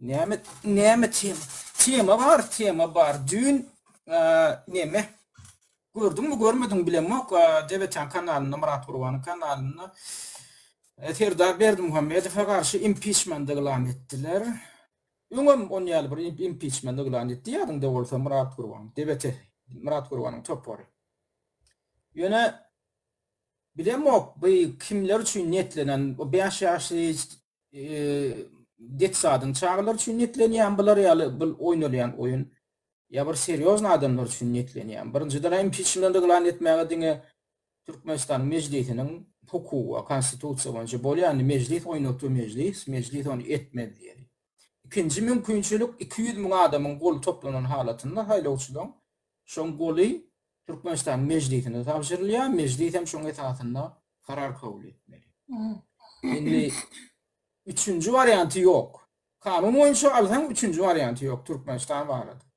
Näme tema var. Dün neme gördün mü görmedin bilemem. Devetan kanalına, Murat Kurban'ın kanalına Eterda Berdi Muhammedov'a karşı impeachment ilan ettiler. Ümüm on ýaly bir impeachment ilan etti. Ýadynda bolsa Murat Kurban, devete Murat Kurban'ın topory. Ýöne bilemok bu kimler üçin netlenen o 5 ýaşly detsadyň çağlar üçin netlenýän bular ýaly bu oýnalýan oýun ýa bir seriozny adamlar üçin netlenýän. Birinciden impeachment ilan etmäge diňe Türkmenistan meclisiniň hukuky, konstitusiýa boýunça bolýan meclis oýnatdy meclis onu etmedi diýer. İkinci mümkinçilik 200 000 adamyň gol toplanan halatynda haýlawçylaryň şoň goly Türkmenistan meclisine tapşyrylýar, meclis hem şoň esasynda karar kabul etmeli. Indi üçüncü varianty ýok. Kanun boýunça alsaň üçüncü varianty ýok Türkmenistan barada.